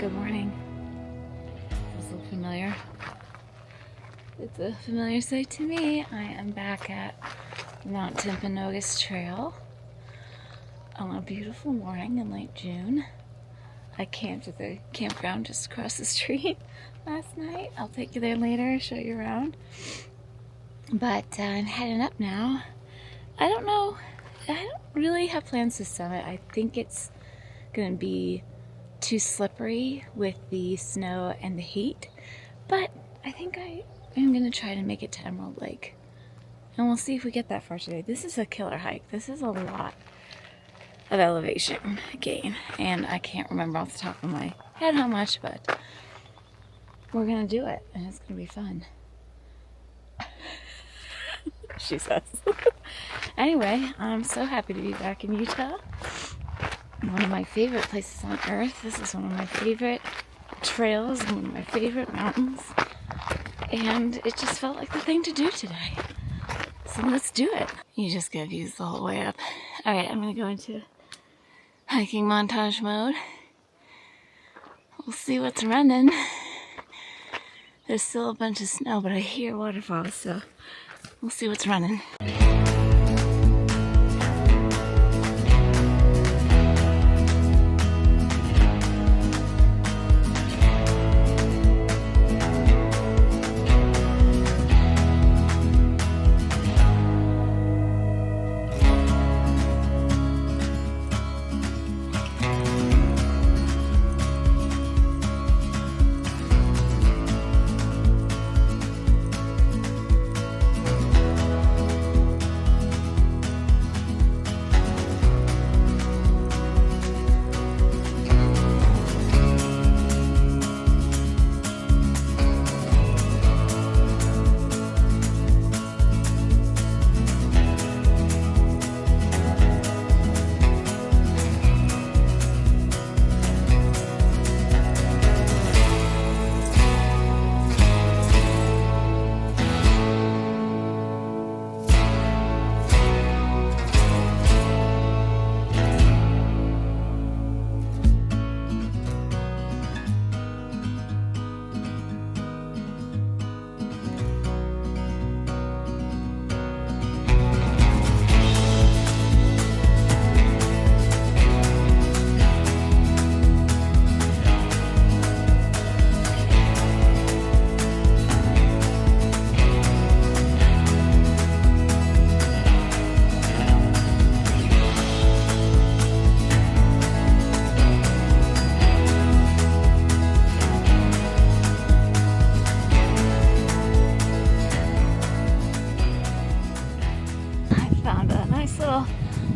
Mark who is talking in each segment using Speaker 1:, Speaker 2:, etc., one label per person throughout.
Speaker 1: Good morning. Does this look familiar? It's a familiar sight to me. I am back at Mount Timpanogos Trail on a beautiful morning in late June. I camped at the campground just across the street last night. I'll take you there later, show you around. But I'm heading up now. I don't know. I don't really have plans to summit. I think it's going to be too slippery with the snow and the heat. But I think I am going to try to make it to Emerald Lake. And we'll see if we get that far today. This is a killer hike. This is a lot of elevation gain. And I can't remember off the top of my head how much, but we're going to do it. And it's going to be fun. She says. Anyway, I'm so happy to be back in Utah. One of my favorite places on earth. This is one of my favorite trails, one of my favorite mountains. And it just felt like the thing to do today. So let's do it. You just get views the whole way up. Alright, I'm going to go into hiking montage mode. We'll see what's running. There's still a bunch of snow, but I hear waterfalls, so we'll see what's running.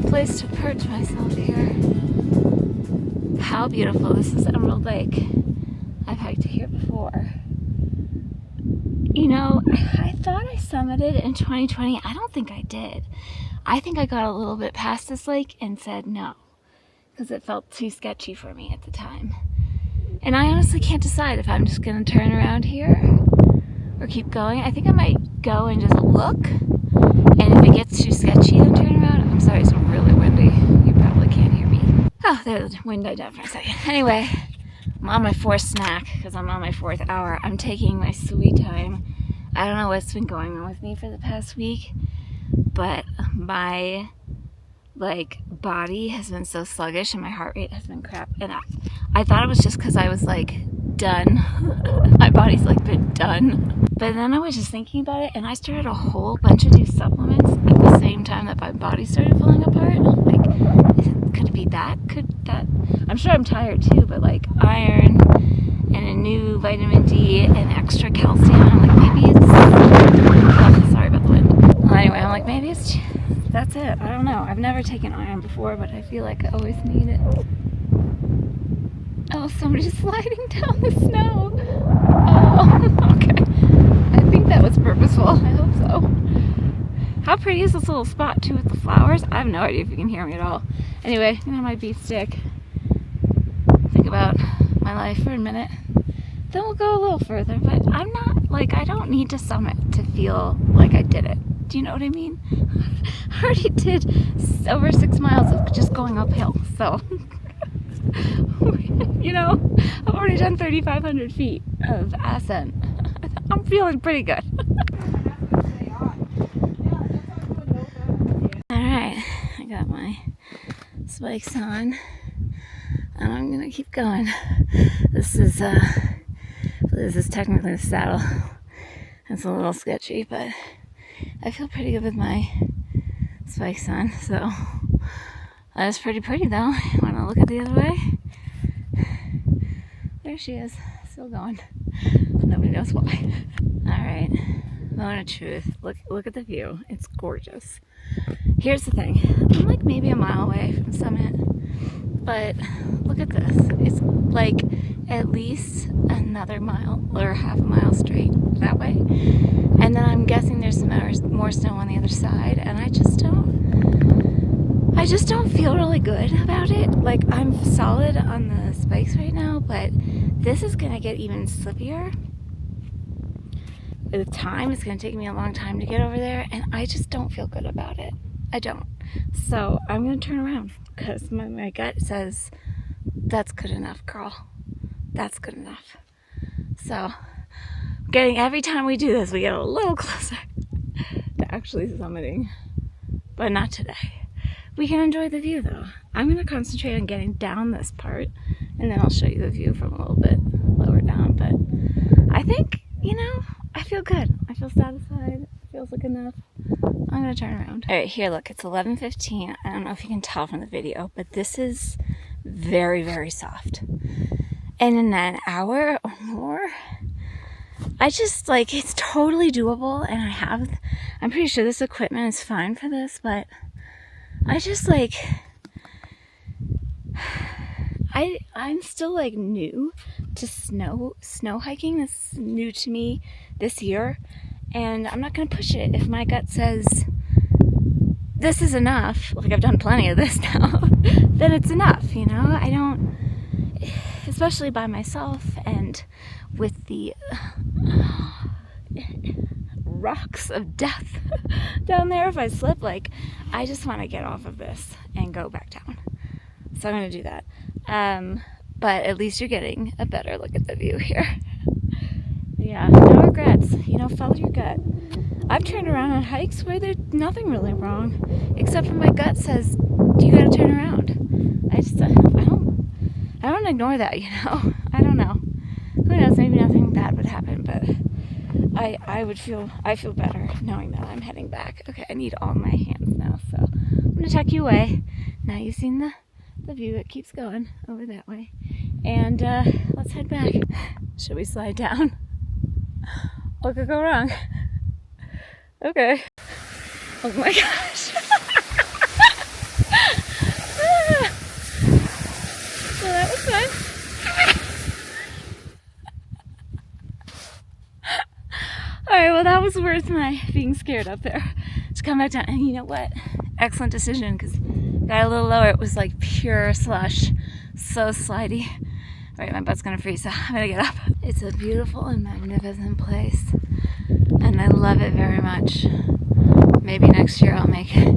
Speaker 1: Place to perch myself here. How beautiful. This is Emerald Lake. I've hiked here before. You know, I thought I summited in 2020. I don't think I did. I think I got a little bit past this lake and said no, because it felt too sketchy for me at the time. And I honestly can't decide if I'm just going to turn around here or keep going. I think I might go and just look. And if it gets too sketchy, then turn around. I'm sorry, it's really windy. You probably can't hear me. Oh, the wind died down for a second. Anyway, I'm on my fourth snack because I'm on my 4th hour. I'm taking my sweet time. I don't know what's been going on with me for the past week, but my body has been so sluggish and my heart rate has been crap. And I thought it was just because I was done. My body's been done. But then I was just thinking about it, and I started a whole bunch of new supplements at the same time that my body started falling apart. Could it be that? Could that? I'm sure I'm tired too, but iron and a new vitamin D and extra calcium. I'm maybe it's. Oh, sorry about the wind. Well, anyway, I'm maybe it's. That's it. I don't know. I've never taken iron before, but I feel like I always need it. Oh, somebody's sliding down the snow. Oh, okay. I think that was purposeful. I hope so. How pretty is this little spot, too, with the flowers? I have no idea if you can hear me at all. Anyway, my beef stick. Think about my life for a minute. Then we'll go a little further. But I'm not, I don't need to summit to feel like I did it. Do you know what I mean? I already did over 6 miles of just going uphill, so You know, I've already done 3,500 feet of ascent. I'm feeling pretty good. Alright, I got my spikes on and I'm gonna keep going. This is technically the saddle. It's a little sketchy, but I feel pretty good with my spikes on, so that's pretty though. Wanna look at the other way? There she is, still going. Nobody knows why. Alright, moment of truth. Look at the view. It's gorgeous. Here's the thing. I'm like maybe a mile away from the summit, but look at this. It's like at least another mile or half a mile straight that way. And then I'm guessing there's some more snow on the other side, and I just don't feel really good about it. Like, I'm solid on the spikes right now, but this is gonna get even slippier. The time is gonna take me a long time to get over there, and I just don't feel good about it. I don't. So I'm gonna turn around because my gut says that's good enough, girl. That's good enough. So every time we do this, we get a little closer to actually summiting, but not today. We can enjoy the view though. I'm gonna concentrate on getting down this part, and then I'll show you the view from a little bit lower down. But I think, you know, I feel good. I feel satisfied. It feels like enough. I'm gonna turn around. All right, here, look, it's 11:15. I don't know if you can tell from the video, but this is very, very soft. And in an hour or more, I just, like, it's totally doable, and I'm pretty sure this equipment is fine for this, but I just, like, I'm still, like, new to snow hiking. This is new to me this year, and I'm not gonna push it if my gut says this is enough. Like, I've done plenty of this now. Then it's enough, you know? I don't, especially by myself and with the rocks of death down there if I slip. Like, I just want to get off of this and go back down. So I'm going to do that. But at least you're getting a better look at the view here. Yeah, no regrets. You know, follow your gut. I've turned around on hikes where there's nothing really wrong, except for my gut says, you gotta turn around. I don't ignore that, you know? I don't know. Who knows, maybe nothing bad would happen, but I feel better knowing that I'm heading back. Okay, I need all my hands now, so I'm gonna tuck you away. Now you've seen the view, it keeps going over that way. And let's head back. Should we slide down? What could go wrong? Okay. Oh my gosh. Well, that was fun. Alright, well, that was worth my being scared up there to come back down. And you know what? Excellent decision, because got a little lower. It was like pure slush. So slidey. Alright, my butt's gonna freeze, so I'm gonna get up. It's a beautiful and magnificent place, and I love it very much. Maybe next year I'll make it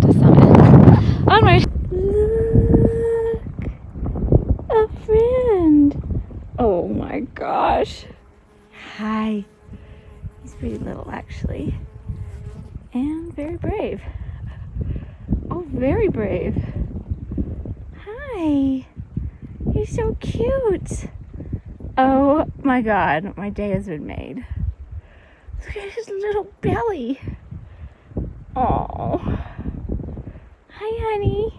Speaker 1: to summit. Onward! Look! A friend! Oh my gosh! Hi! He's pretty little, actually. And very brave. Oh, very brave. Hi! You're so cute! Oh my god, my day has been made. Look at his little belly. Oh. Hi, honey.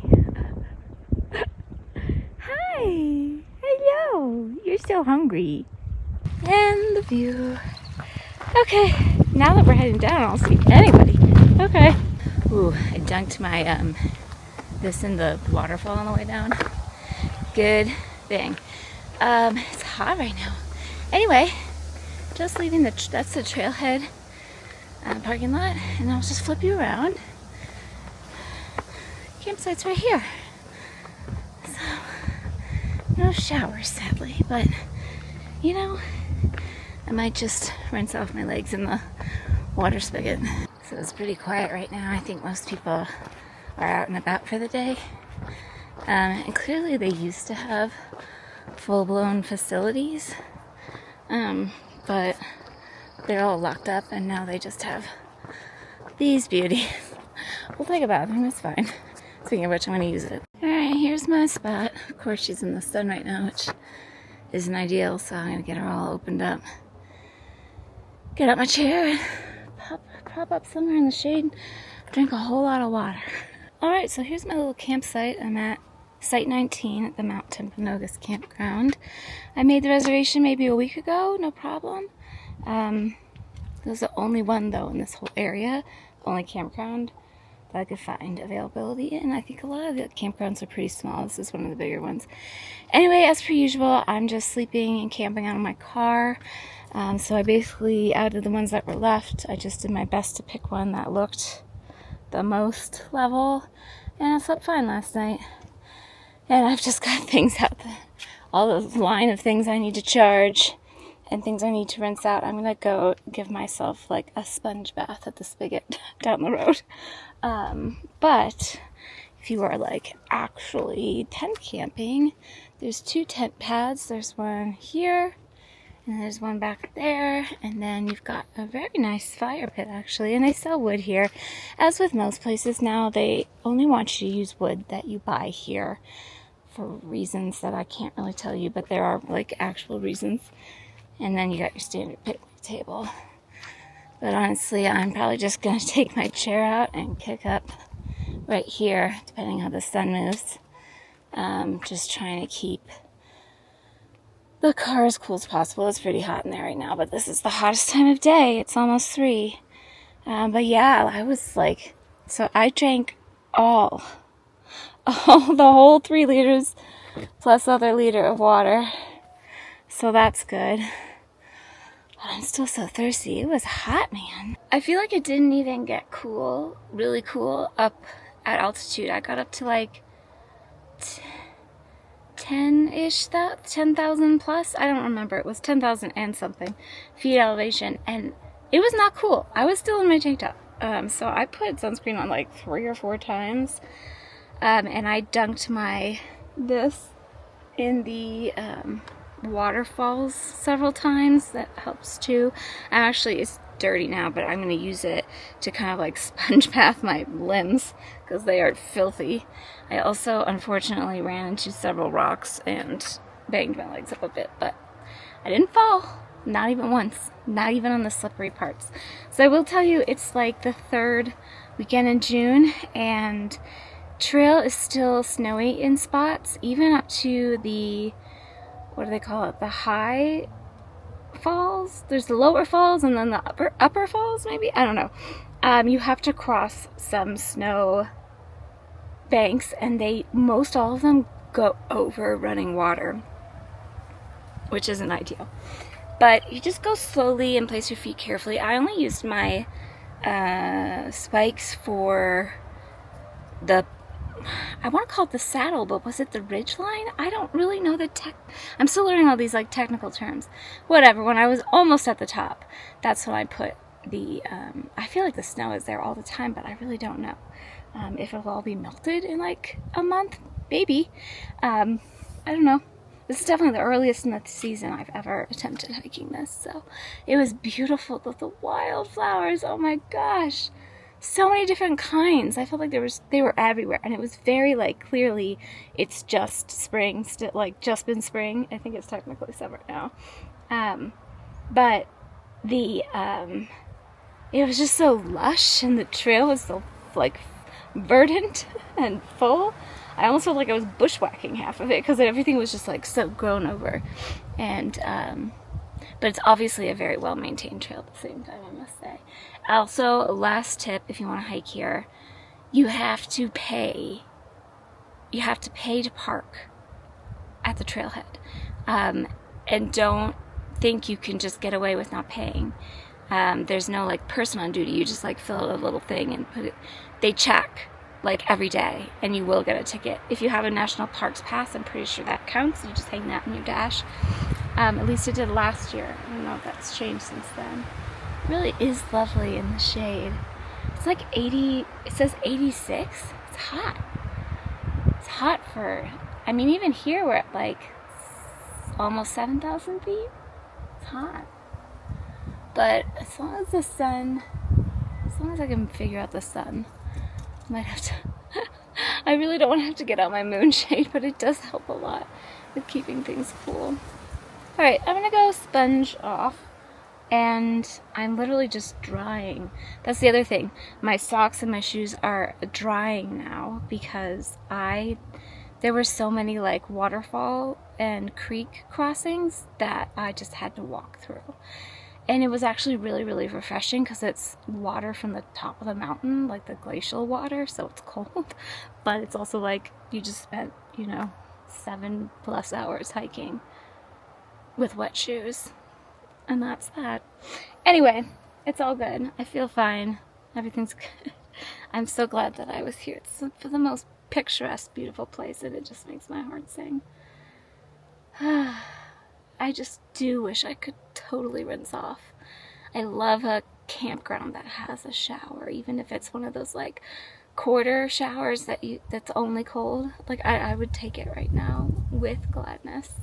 Speaker 1: Hi. Hello. You're so hungry. And the view. Okay, now that we're heading down, I don't see anybody. Okay. Ooh, I dunked my this in the waterfall on the way down. Good thing. It's hot right now. Anyway, just leaving that's the trailhead parking lot, and I'll just flip you around. Campsite's right here. So, no showers, sadly, but you know, I might just rinse off my legs in the water spigot. So it's pretty quiet right now. I think most people are out and about for the day. And clearly they used to have full-blown facilities, but they're all locked up and now they just have these beauties. We'll take a bathroom, it's fine. Speaking of which, I'm going to use it. Alright, here's my spot. Of course, she's in the sun right now, which isn't ideal, so I'm going to get her all opened up. Get out my chair, prop up somewhere in the shade, drink a whole lot of water. Alright, so here's my little campsite. I'm at Site 19 at the Mount Timpanogos campground. I made the reservation maybe a week ago, no problem. It was the only one, though, in this whole area, only campground that I could find availability in. I think a lot of the campgrounds are pretty small. This is one of the bigger ones. Anyway, as per usual, I'm just sleeping and camping out of my car. So I basically, out of the ones that were left, I just did my best to pick one that looked the most level, and I slept fine last night. And I've just got things out there, all the line of things I need to charge and things I need to rinse out. I'm gonna go give myself like a sponge bath at the spigot down the road. But if you are like actually tent camping, there's 2 tent pads. There's one here and there's one back there, and then you've got a very nice fire pit actually, and they sell wood here. As with most places now, they only want you to use wood that you buy here for reasons that I can't really tell you, but there are like actual reasons. And then you got your standard picnic table. But honestly, I'm probably just gonna take my chair out and kick up right here, depending how the sun moves. Just trying to keep the car as cool as possible. It's pretty hot in there right now, but this is the hottest time of day. It's almost 3. But yeah, I was like, so I drank all the whole 3 liters plus other liter of water. So that's good. But I'm still so thirsty. It was hot, man. I feel like it didn't even get cool, really cool, up at altitude. I got up to like 10-ish, 10,000 plus. I don't remember. It was 10,000 and something feet elevation, and it was not cool. I was still in my tank top. So I put sunscreen on like 3 or 4 times, and I dunked this in the waterfalls several times. That helps too. It's dirty now, but I'm going to use it to kind of like sponge bath my limbs because they are filthy. I also unfortunately ran into several rocks and banged my legs up a bit, but I didn't fall, not even once, not even on the slippery parts. So I will tell you, it's like the 3rd weekend in June, and trail is still snowy in spots, even up to the, what do they call it, the high falls. There's the lower falls and then the upper falls, maybe, I don't know. You have to cross some snow banks, and most all of them go over running water, which isn't ideal. But you just go slowly and place your feet carefully. I only used my spikes for I want to call it the saddle, but was it the ridge line? I don't really know I'm still learning all these like technical terms. Whatever, when I was almost at the top, that's when I put the, I feel like the snow is there all the time, but I really don't know if it'll all be melted in like a month, maybe. I don't know. This is definitely the earliest in the season I've ever attempted hiking this, so it was beautiful. The wildflowers, oh my gosh. So many different kinds. I felt like they were everywhere, and it was very like clearly it's just spring, just been spring. I think it's technically summer now, but it was just so lush, and the trail was so like verdant and full. I almost felt like I was bushwhacking half of it because everything was just like so grown over, and but it's obviously a very well maintained trail at the same time, I must say. Also, last tip, if you want to hike here, you have to pay to park at the trailhead, and don't think you can just get away with not paying. There's no like person on duty. You just like fill out a little thing and put it. They check like every day, and you will get a ticket. If you have a national parks pass, I'm pretty sure that counts. You just hang that in your dash. At least it did last year. I don't know if that's changed since then. It really is lovely in the shade. It's like 80, it says 86. It's hot. It's hot for, I mean, even here we're at like almost 7,000 feet. It's hot. But as long as I can figure out the sun, I might have to, I really don't want to have to get out my moonshade, but it does help a lot with keeping things cool. Alright, I'm gonna go sponge off, and I'm literally just drying. That's the other thing. My socks and my shoes are drying now because there were so many like waterfall and creek crossings that I just had to walk through. And it was actually really, really refreshing because it's water from the top of the mountain, like the glacial water, so it's cold. But it's also like you just spent, 7+ hours hiking with wet shoes. And that's that. Anyway, it's all good. I feel fine. Everything's good. I'm so glad that I was here. It's for the most picturesque, beautiful place, and it just makes my heart sing. I just do wish I could totally rinse off. I love a campground that has a shower, even if it's one of those like quarter showers that's only cold. Like I would take it right now with gladness.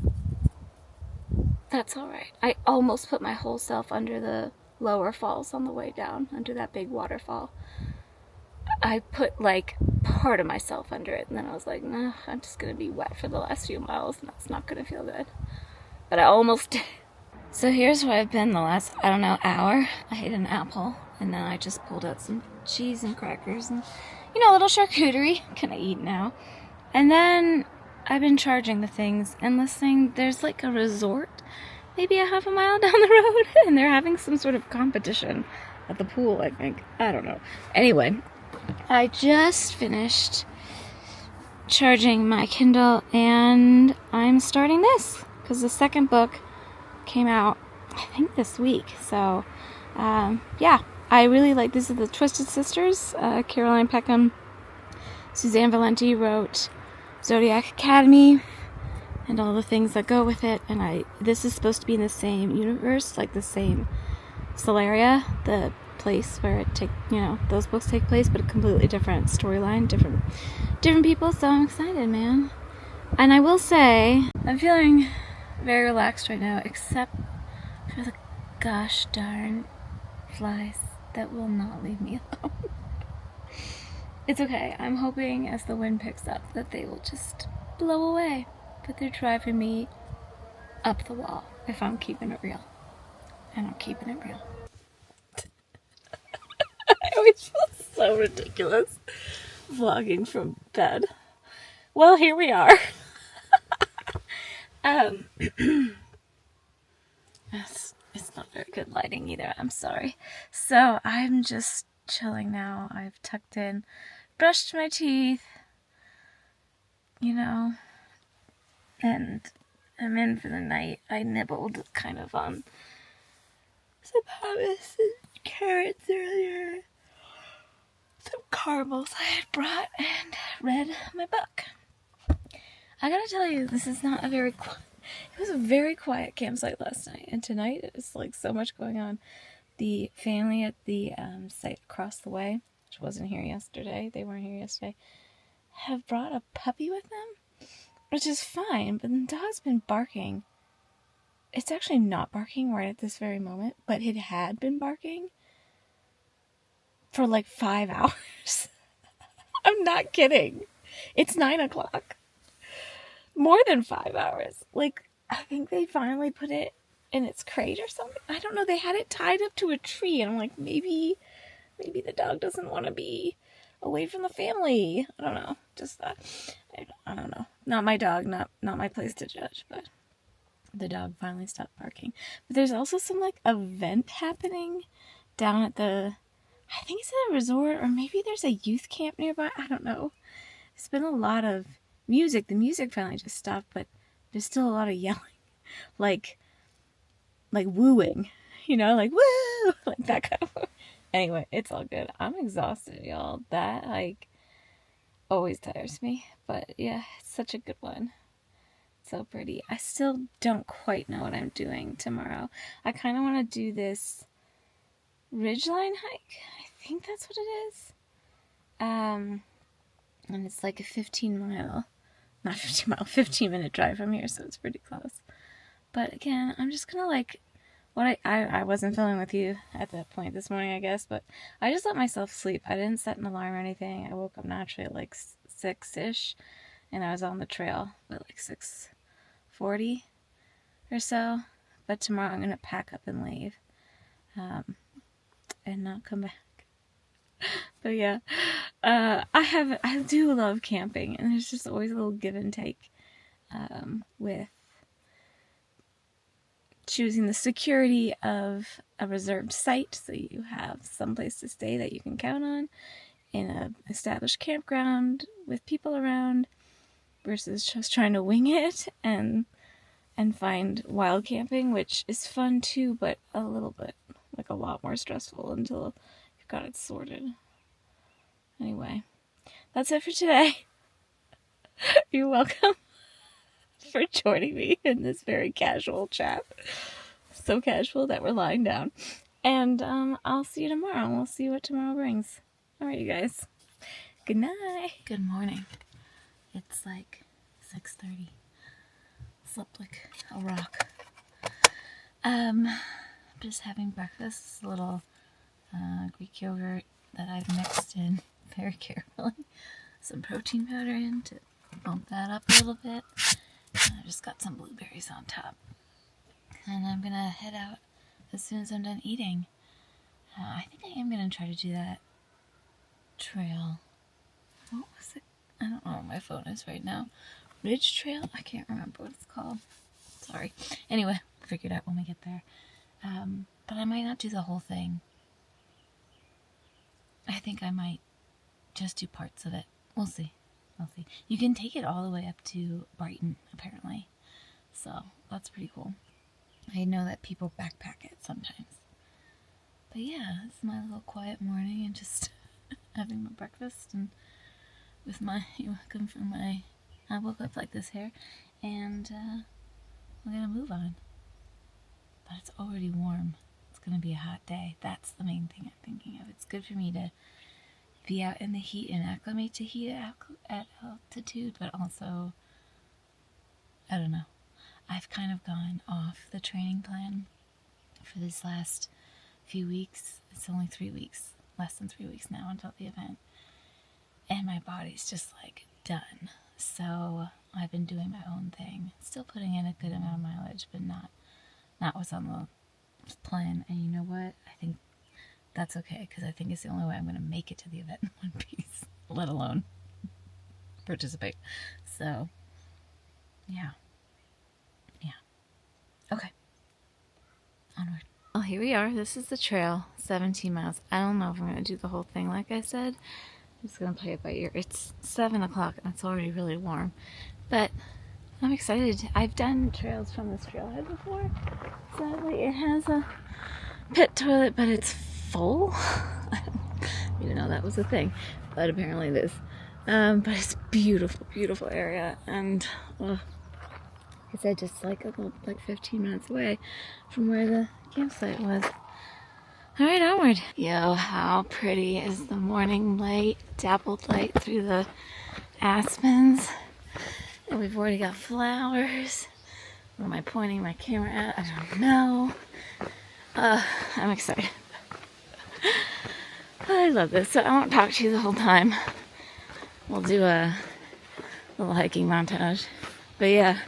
Speaker 1: That's alright. I almost put my whole self under the lower falls on the way down, under that big waterfall. I put like part of myself under it, and then I was like, nah, I'm just gonna be wet for the last few miles, and that's not gonna feel good. But I almost did. So here's where I've been the last, I don't know, hour. I ate an apple, and then I just pulled out some cheese and crackers, and a little charcuterie. Can I eat now? And then I've been charging the things and listening. There's like a resort, maybe a half a mile down the road, and they're having some sort of competition at the pool, I think. I don't know. Anyway, I just finished charging my Kindle, and I'm starting this because the second book came out, I think, this week. So, yeah, I really like. This is the Twisted Sisters. Caroline Peckham, Suzanne Valenti wrote Zodiac Academy and all the things that go with it. And this is supposed to be in the same universe, like the same Solaria, the place where those books take place, but a completely different storyline, different people. So I'm excited, man. And I will say, I'm feeling very relaxed right now, except for the gosh darn flies that will not leave me alone. It's okay. I'm hoping as the wind picks up that they will just blow away, but they're driving me up the wall if I'm keeping it real. And I'm keeping it real. I always feel so ridiculous vlogging from bed. Well, here we are. It's not very good lighting either. I'm sorry. So I'm just chilling now. I've tucked in, brushed my teeth, and I'm in for the night. I nibbled kind of on some hummus and carrots earlier, some caramels I had brought, and read my book. I gotta tell you, this is not it was a very quiet campsite last night, and tonight it's like so much going on. The family at the site across the way, which wasn't here yesterday, they weren't here yesterday, have brought a puppy with them, which is fine, but the dog's been barking. It's actually not barking right at this very moment, but it had been barking for like 5 hours. I'm not kidding. It's 9 o'clock. More than 5 hours. Like, I think they finally put it in its crate or something. I don't know. They had it tied up to a tree, and I'm like, maybe the dog doesn't want to be away from the family. I don't know. Just that. I don't know. Not my dog. Not my place to judge. But the dog finally stopped barking. But there's also some like event happening down at I think it's at a resort, or maybe there's a youth camp nearby. I don't know. There's been a lot of music. The music finally just stopped, but there's still a lot of yelling, like wooing, like woo, like that kind of. Anyway, it's all good. I'm exhausted, y'all. That hike always tires me, but yeah, it's such a good one. So pretty. I still don't quite know what I'm doing tomorrow. I kind of want to do this ridgeline hike. I think that's what it is. And it's like a 15-mile not 15-minute drive from here, so it's pretty close. But again, I'm just gonna like, I wasn't filming with you at that point this morning, I guess, but I just let myself sleep. I didn't set an alarm or anything. I woke up naturally at like 6-ish, and I was on the trail at like 6:40 or so. But tomorrow I'm gonna pack up and leave, and not come back. But yeah, I do love camping, and there's just always a little give and take with choosing the security of a reserved site, so you have some place to stay that you can count on in an established campground with people around, versus just trying to wing it and find wild camping, which is fun too, but a little bit, like a lot more stressful until you've got it sorted. Anyway, that's it for today. You're welcome for joining me in this very casual chat. So casual that we're lying down. And I'll see you tomorrow. We'll see what tomorrow brings. Alright, you guys. Good night. Good morning. It's like 6:30. Slept like a rock. Just having breakfast. A little Greek yogurt that I've mixed in very carefully. Some protein powder in to bump that up a little bit. And I just got some blueberries on top. And I'm gonna head out as soon as I'm done eating. I think I am gonna try to do that trail. What was it? I don't know where my phone is right now. Ridge Trail? I can't remember what it's called. Sorry. Anyway, figure it out when we get there. But I might not do the whole thing. I think I might just do parts of it. We'll see. We'll see. You can take it all the way up to Brighton, apparently. So, that's pretty cool. I know that people backpack it sometimes. But yeah, it's my little quiet morning and just having my breakfast and with my, you're welcome for my, I woke up like this hair, and we're gonna move on. But it's already warm. It's gonna be a hot day. That's the main thing I'm thinking of. It's good for me to be out in the heat and acclimate to heat at altitude, but also, I don't know. I've kind of gone off the training plan for this last few weeks. It's only 3 weeks, less than 3 weeks now until the event. And my body's just like done. So I've been doing my own thing. Still putting in a good amount of mileage, but not what's on the plan. And you know what? I think that's okay, because I think it's the only way I'm going to make it to the event in one piece, let alone participate. So, yeah. Okay. Onward. Well, here we are. This is the trail, 17 miles. I don't know if I'm going to do the whole thing, like I said. I'm just going to play it by ear. It's 7 o'clock, and it's already really warm. But I'm excited. I've done trails from this trailhead before. Sadly, it has a pit toilet, but it's full. I don't even know that was a thing, but apparently it is. But it's beautiful, beautiful area, and I said, just like 15 minutes away from where the campsite was. All right, onward. Yo, how pretty is the morning light, dappled light through the aspens, and we've already got flowers. Where am I pointing my camera at? I don't know. I'm excited. I love this. So I won't talk to you the whole time. We'll do a little hiking montage. But yeah.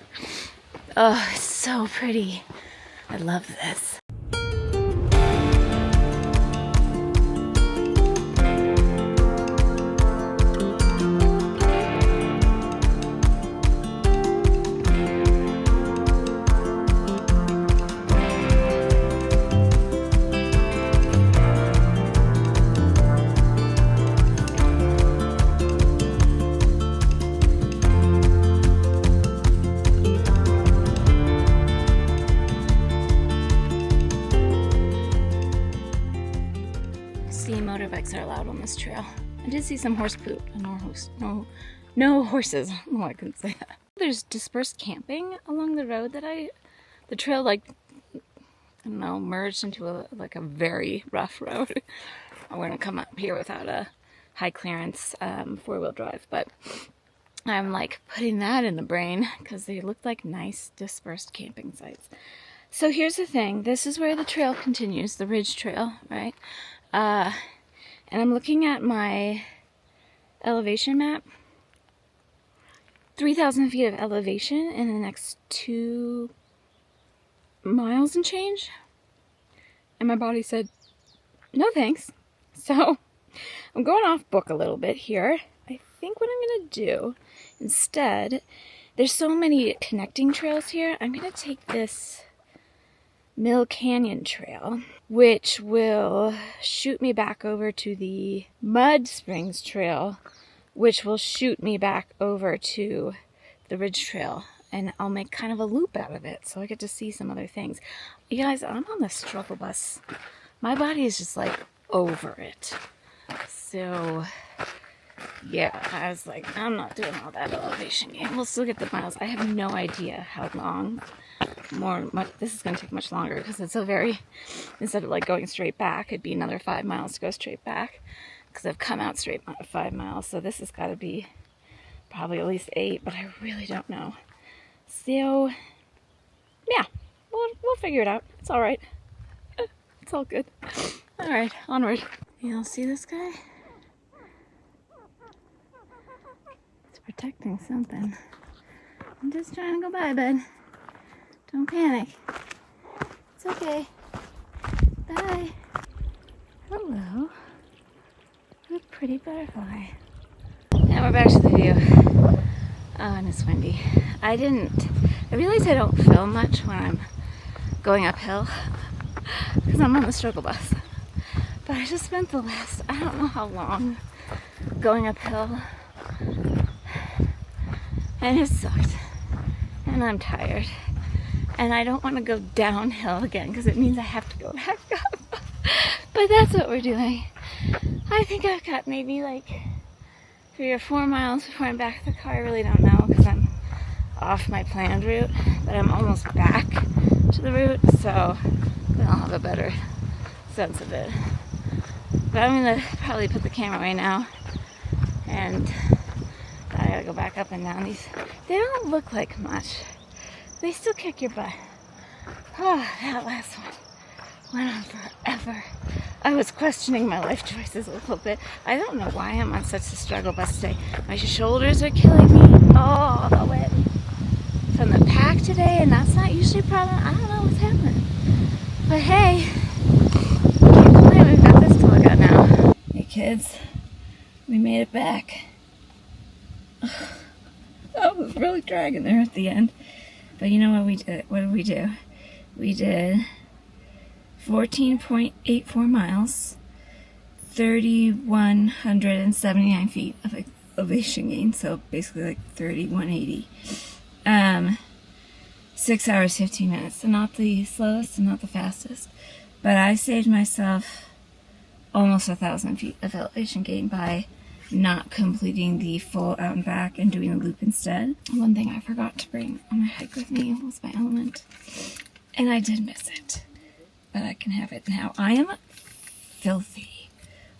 Speaker 1: Oh, it's so pretty. I love this. Motorbikes are allowed on this trail. I did see some horse poop. No horses. Oh, I couldn't say that. There's dispersed camping along the road that the trail, like, I don't know, merged into a very rough road. We're gonna come up here without a high clearance 4-wheel drive, but I'm like putting that in the brain because they look like nice dispersed camping sites. So here's the thing. This is where the trail continues, the ridge trail, right? And I'm looking at my elevation map. 3,000 feet of elevation in the next 2 miles and change. And my body said, no thanks. So I'm going off book a little bit here. I think what I'm going to do instead, there's so many connecting trails here. I'm going to take this Mill Canyon Trail, which will shoot me back over to the Mud Springs Trail, which will shoot me back over to the Ridge Trail. And I'll make kind of a loop out of it, so I get to see some other things. You guys, I'm on the struggle bus. My body is just like over it. So yeah, I was like, I'm not doing all that elevation game. We'll still get the miles. I have no idea how long this is going to take much longer because it's a very, instead of like going straight back, it'd be another 5 miles to go straight back because I've come out straight 5 miles. So this has got to be probably at least 8, but I really don't know. So yeah, we'll figure it out. It's all right. It's all good. All right, onward. You'll see this guy? It's protecting something. I'm just trying to go by, bud. Don't panic. It's okay. Bye. Hello. What a pretty butterfly. Now we're back to the view. Oh, and it's windy. I realize I don't film much when I'm going uphill because I'm on the struggle bus. But I just spent the last, I don't know how long, going uphill. And it sucked. And I'm tired. And I don't want to go downhill again because it means I have to go back up. But that's what we're doing. I think I've got maybe like 3 or 4 miles before I'm back at the car. I really don't know because I'm off my planned route. But I'm almost back to the route, so then I'll have a better sense of it. But I'm going to probably put the camera away now. And I gotta go back up and down these. They don't look like much. They still kick your butt. Oh, that last one went on forever. I was questioning my life choices a little bit. I don't know why I'm on such a struggle bus today. My shoulders are killing me. Oh, the way from the pack today, and that's not usually a problem. I don't know what's happening. But hey, can't complain. We've got this to look at now. Hey kids, we made it back. I was really dragging there at the end. But you know what we did? What did we do? We did 14.84 miles, 3,179 feet of elevation gain. So basically like 3,180. 6 hours, 15 minutes. So not the slowest and not the fastest. But I saved myself almost 1,000 feet of elevation gain by not completing the full out and back and doing a loop instead. One thing I forgot to bring on my hike with me was my element. And I did miss it. But I can have it now. I am filthy.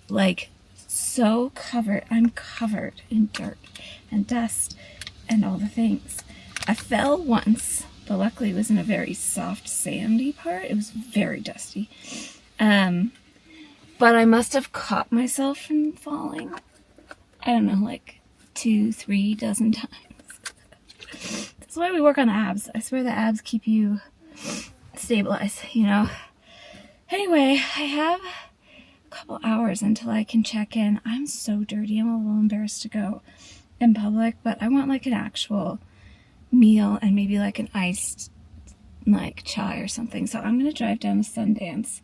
Speaker 1: Like, so covered. I'm covered in dirt and dust and all the things. I fell once, but luckily it was in a very soft, sandy part. It was very dusty. But I must have caught myself from falling. I don't know, like 2-3 dozen times. That's why we work on the abs. I swear the abs keep you stabilized, you know. Anyway, I have a couple hours until I can check in. I'm so dirty. I'm a little embarrassed to go in public, but I want like an actual meal and maybe like an iced like chai or something. So I'm going to drive down to Sundance.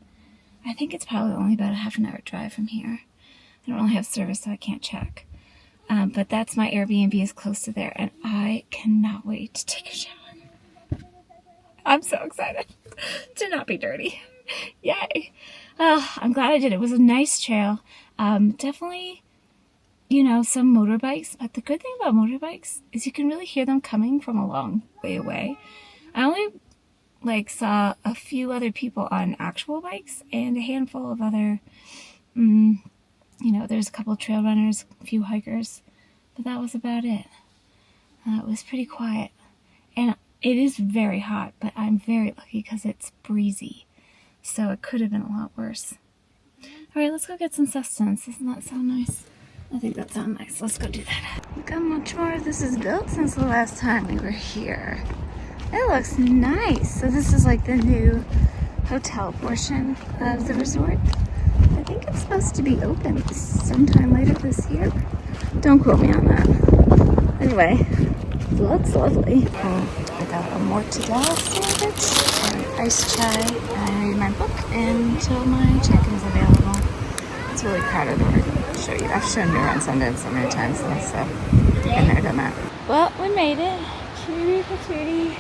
Speaker 1: I think it's probably only about a half an hour drive from here. I don't really have service, so I can't check. But that's my Airbnb is close to there, and I cannot wait to take a shower. I'm so excited to not be dirty. Yay. I'm glad I did. It was a nice trail. Definitely, you know, some motorbikes, but the good thing about motorbikes is you can really hear them coming from a long way away. I only saw a few other people on actual bikes and a handful of other, you know, there's a couple trail runners, a few hikers, but that was about it. It was pretty quiet. And it is very hot, but I'm very lucky because it's breezy. So it could have been a lot worse. All right, let's go get some sustenance. Doesn't that sound nice? I think that sounds nice. Let's go do that. Look how much more this is built since the last time we were here. It looks nice. So this is like the new hotel portion of the resort. I think it's supposed to be open sometime later this year. Don't quote me on that. Anyway, it looks lovely. I got a mortadella sandwich and iced chai, and I read my book until my check-in is available. It's really crowded over. I'll show you. I've shown you around Sundance so many times now, so been there, done that. Well, we made it. Cutie patootie.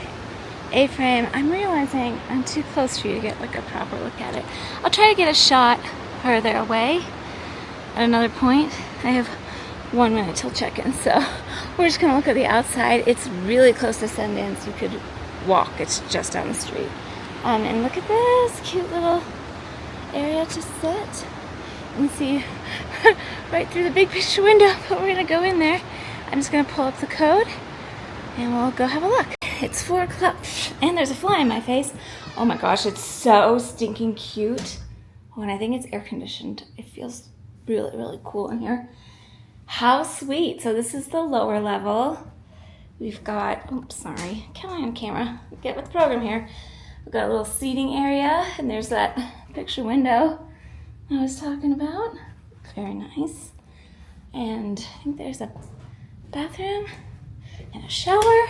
Speaker 1: A-frame. I'm realizing I'm too close for you to get like a proper look at it. I'll try to get a shot further away at another point. I have 1 minute till check-in, so we're just gonna look at the outside. It's really close to Sundance. You could walk. It's just down the street. And look at this cute little area to sit and see right through the big picture window. But we're gonna go in there. I'm just gonna pull up the code and we'll go have a look. It's 4 o'clock and there's a fly in my face. Oh my gosh, it's so stinking cute. Oh, and I think it's air conditioned. It feels really, really cool in here. How sweet. So this is the lower level. We've got, oops, sorry, come on camera, get with the program here. We've got a little seating area, and there's that picture window I was talking about. Very nice. And I think there's a bathroom and a shower.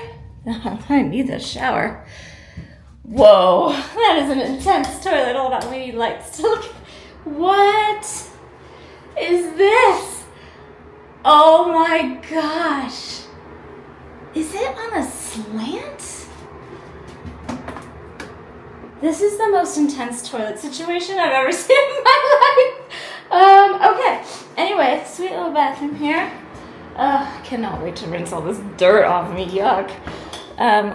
Speaker 1: I need a shower. Whoa, that is an intense toilet. Hold on, we need lights to look. What is this? Oh my gosh. Is it on a slant? This is the most intense toilet situation I've ever seen in my life. Okay, anyway, sweet little bathroom here. I cannot wait to rinse all this dirt off me, yuck.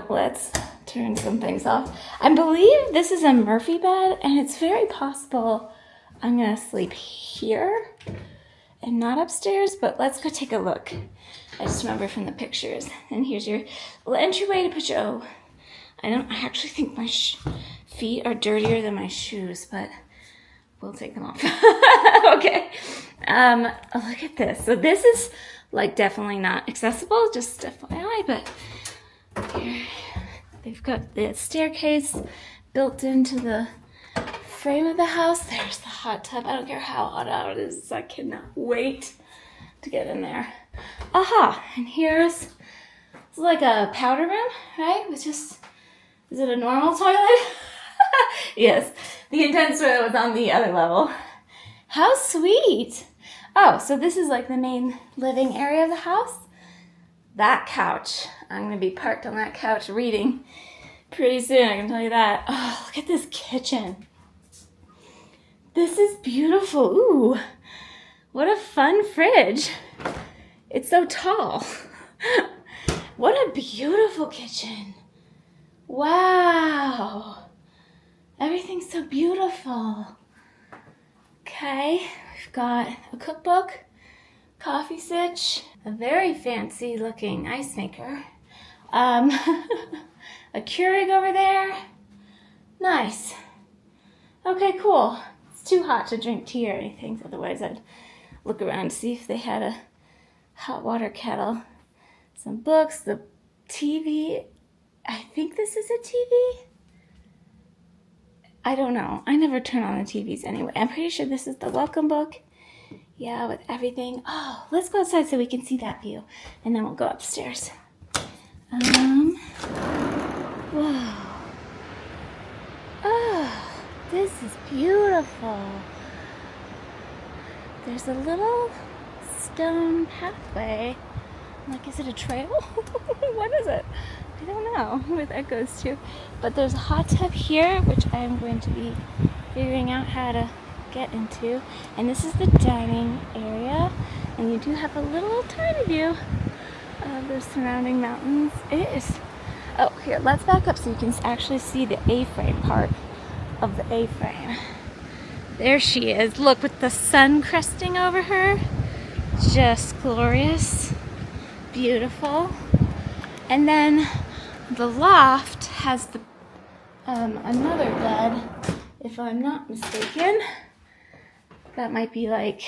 Speaker 1: Let's turn some things off. I believe this is a Murphy bed, and it's very possible I'm gonna sleep here and not upstairs, but let's go take a look. I just remember from the pictures. And here's your little entryway to put your, I actually think my feet are dirtier than my shoes, but we'll take them off. Okay. Look at this. So this is like definitely not accessible, just FYI, but here they've got the staircase built into the frame of the house. There's the hot tub. I don't care how hot out it is. I cannot wait to get in there. Aha, and here's, it's like a powder room, right? It's just, is it a normal toilet? Yes, the intense toilet was on the other level. How sweet. Oh, so this is like the main living area of the house. That couch, I'm gonna be parked on that couch reading pretty soon, I can tell you that. Oh, look at this kitchen. This is beautiful. Ooh, what a fun fridge. It's so tall. What a beautiful kitchen. Wow. Everything's so beautiful. Okay, we've got a cookbook, coffee sitch, a very fancy looking ice maker, a Keurig over there. Nice. Okay, cool. It's too hot to drink tea or anything, otherwise I'd look around to see if they had a hot water kettle. Some books, the TV. I think this is a TV. I don't know. I never turn on the TVs anyway. I'm pretty sure this is the welcome book. Yeah, with everything. Oh, let's go outside so we can see that view. And then we'll go upstairs. Whoa. Oh, this is beautiful. There's a little stone pathway. Like, is it a trail? What is it? I don't know where that goes to. But there's a hot tub here, which I'm going to be figuring out how to get into. And this is the dining area. And you do have a little tiny view of the surrounding mountains. It is, oh, here, let's back up so you can actually see the A-frame part of the A-frame. There she is. Look, with the sun cresting over her. Just glorious. Beautiful. And then the loft has the another bed, if I'm not mistaken. That might be like,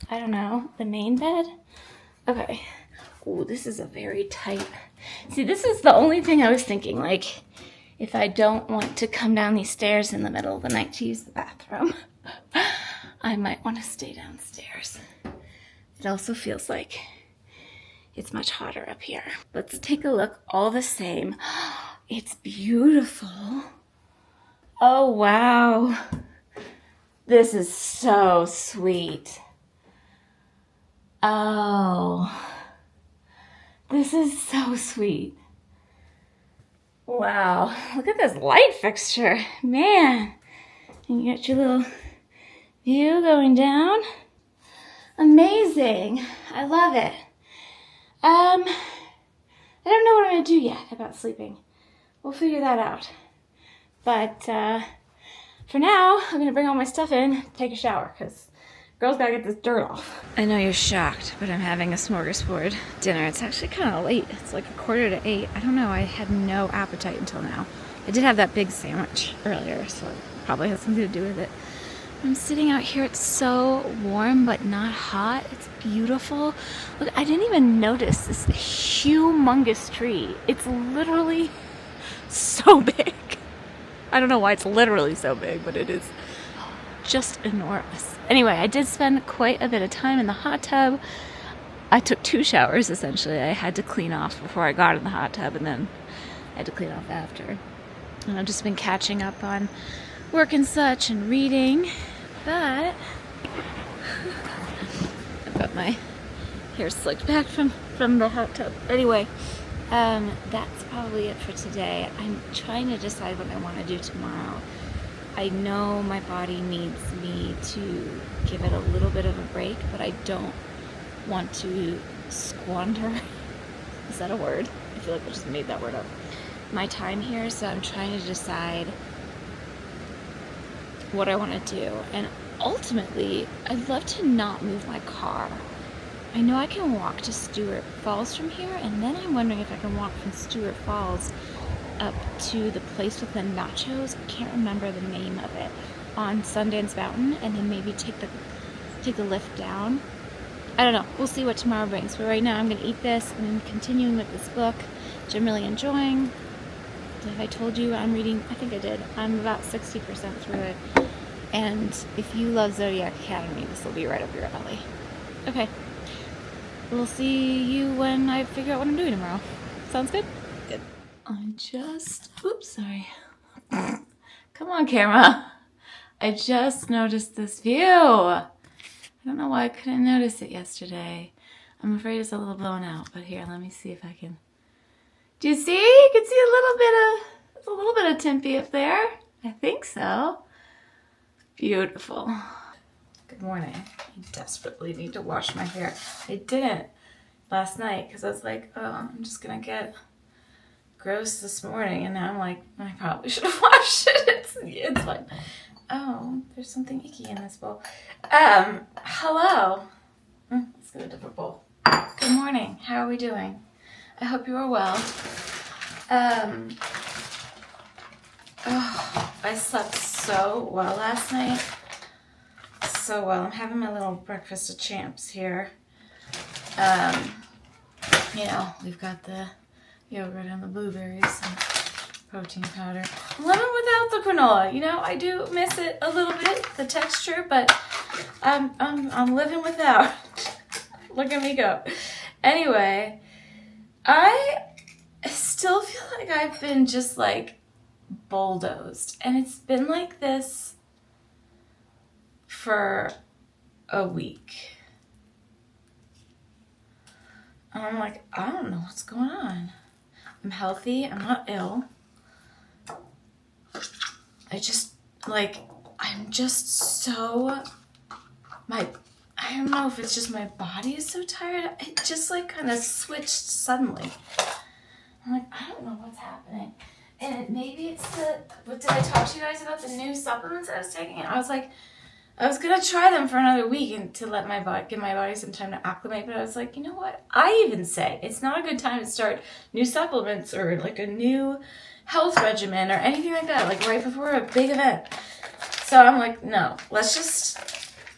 Speaker 1: I don't know, the main bed. Okay. Ooh, this is a very tight. See, this is the only thing I was thinking, like, if I don't want to come down these stairs in the middle of the night to use the bathroom, I might want to stay downstairs. It also feels like it's much hotter up here. Let's take a look all the same. It's beautiful. Oh, wow. This is so sweet. Oh, this is so sweet. Wow, look at this light fixture. Man, and you got your little view going down. Amazing. I love it. I don't know what I'm going to do yet about sleeping. We'll figure that out. But for now, I'm going to bring all my stuff in, take a shower, because girls got to get this dirt off. I know you're shocked, but I'm having a smorgasbord dinner. It's actually kind of late. It's like 7:45. I don't know. I had no appetite until now. I did have that big sandwich earlier, so it probably has something to do with it. I'm sitting out here. It's so warm, but not hot. It's beautiful. Look, I didn't even notice this humongous tree. It's literally so big. I don't know why it's literally so big, but it is just enormous. Anyway, I did spend quite a bit of time in the hot tub. I took 2 showers, essentially. I had to clean off before I got in the hot tub, and then I had to clean off after. And I've just been catching up on work and such and reading, but I've got my hair slicked back from the hot tub. Anyway, that's probably it for today. I'm trying to decide what I want to do tomorrow. I know my body needs me to give it a little bit of a break, but I don't want to squander, is that a word? I feel like I just made that word up. My time here, so I'm trying to decide what I want to do. And ultimately, I'd love to not move my car. I know I can walk to Stewart Falls from here, and then I'm wondering if I can walk from Stewart Falls up to the place with the nachos. I can't remember the name of it, on Sundance Mountain, and then maybe take the lift down. I don't know. We'll see what tomorrow brings. But right now, I'm going to eat this, and I'm continuing with this book, which I'm really enjoying. Have I told you I'm reading? I think I did. I'm about 60% through it. And if you love Zodiac Academy, this will be right up your alley. Okay. We'll see you when I figure out what I'm doing tomorrow. Sounds good? Good. Oops, sorry. Come on, camera. I just noticed this view. I don't know why I couldn't notice it yesterday. I'm afraid it's a little blown out, but here, let me see if I can. Do you see? You can see a little bit of Timp up there. I think so. Beautiful. Good morning. I desperately need to wash my hair. I didn't last night because I was like, oh, I'm just gonna get gross this morning, and now I'm like, I probably should have washed it. It's fine. Oh, there's something icky in this bowl. Hello. Let's get a different bowl. Good morning. How are we doing? I hope you are well. I slept so well last night. So well. I'm having my little breakfast of champs here. You know, we've got the yogurt and the blueberries and protein powder. I'm living without the granola. You know, I do miss it a little bit, the texture, but I'm living without. Look at me go. Anyway, I still feel like I've been just like bulldozed, and it's been like this for a week. And I'm like, I don't know what's going on. I'm healthy. I'm not ill. I'm just so, I don't know if it's just my body is so tired. It just like kind of switched suddenly. I'm like, I don't know what's happening. And maybe it's did I talk to you guys about the new supplements I was taking? And I was like, I was gonna try them for another week and to let give my body some time to acclimate, but I was like, you know what? I even say it's not a good time to start new supplements or like a new health regimen or anything like that, like right before a big event. So I'm like, no, let's just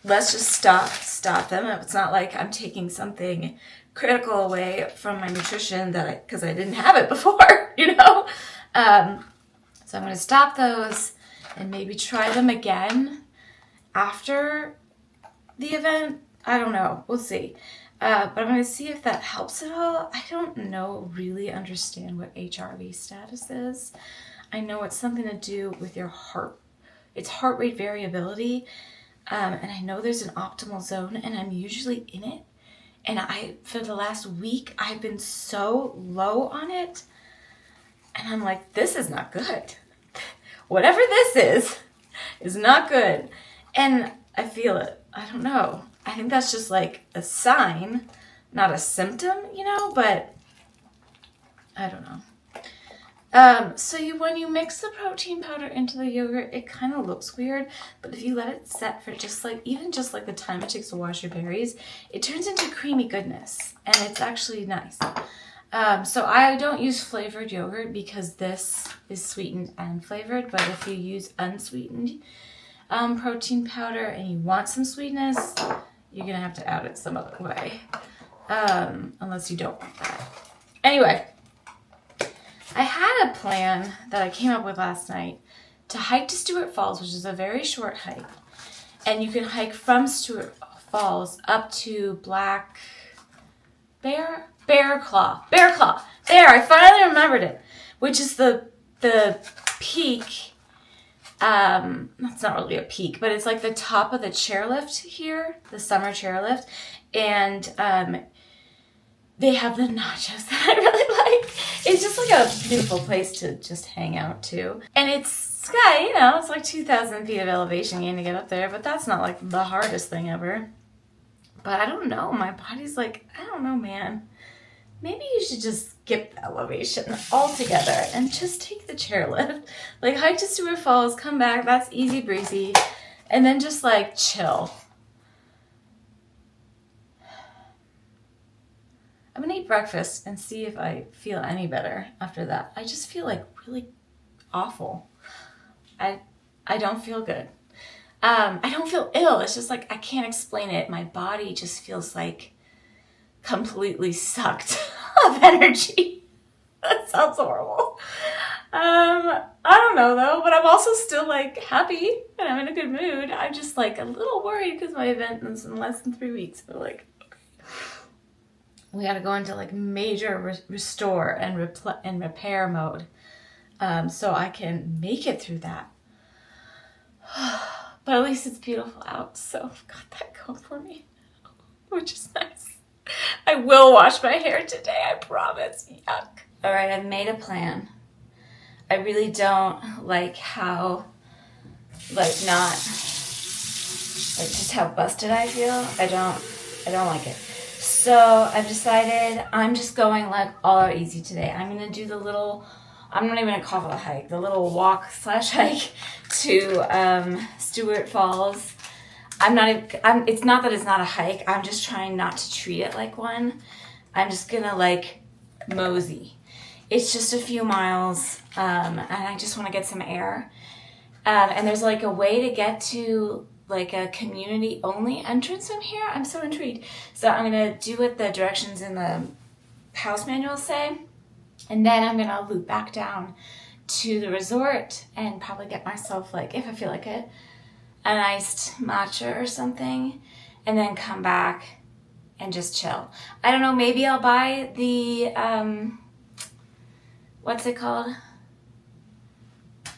Speaker 1: stop them. It's not like I'm taking something critical away from my nutrition because I didn't have it before, you know? So I'm going to stop those and maybe try them again after the event. I don't know. We'll see. But I'm going to see if that helps at all. I don't really understand what HRV status is. I know it's something to do with your heart. It's heart rate variability. And I know there's an optimal zone, and I'm usually in it. And for the last week, I've been so low on it. And I'm like, this is not good. Whatever this is not good. And I feel it. I don't know. I think that's just like a sign, not a symptom, but I don't know. So when you mix the protein powder into the yogurt, it kind of looks weird, but if you let it set for even just the time it takes to wash your berries, it turns into creamy goodness, and it's actually nice. So I don't use flavored yogurt because this is sweetened and flavored, but if you use unsweetened protein powder and you want some sweetness, you're going to have to add it some other way, unless you don't want that. Anyway, I had a plan that I came up with last night to hike to Stewart Falls, which is a very short hike. And you can hike from Stewart Falls up to Bearclaw. There, I finally remembered it. Which is the peak. That's not really a peak, but it's like the top of the chairlift here, the summer chairlift. And they have the nachos that I really like. It's just like a beautiful place to just hang out too. And it's got, it's like 2,000 feet of elevation gain to get up there, but that's not like the hardest thing ever. But I don't know. My body's like, I don't know, man. Maybe you should just skip the elevation altogether and just take the chairlift. Like hike to Stewart Falls, come back. That's easy breezy. And then just like chill. I'm going to eat breakfast and see if I feel any better after that. I just feel like really awful. I don't feel good. I don't feel ill. It's just like I can't explain it. My body just feels like completely sucked of energy. That sounds horrible. I don't know though, but I'm also still like happy and I'm in a good mood. I'm just like a little worried because my event is in less than 3 weeks. But like, we got to go into like major restore and repair mode, so I can make it through that. But at least it's beautiful out, so I've got that going for me, which is nice. I will wash my hair today, I promise. Yuck. All right, I've made a plan. I really don't like how, just how busted I feel. I don't like it. So I've decided I'm just going like all out easy today. I'm going to do I'm not even going to call it a hike, the little walk/hike to Stewart Falls. It's not that it's not a hike. I'm just trying not to treat it like one. I'm just going to like mosey. It's just a few miles, and I just want to get some air. And there's like a way to get to like a community only entrance from here. I'm so intrigued. So I'm going to do what the directions in the house manual say. And then I'm going to loop back down to the resort and probably get myself, like, if I feel like it, an iced matcha or something. And then come back and just chill. I don't know, maybe I'll buy the, what's it called?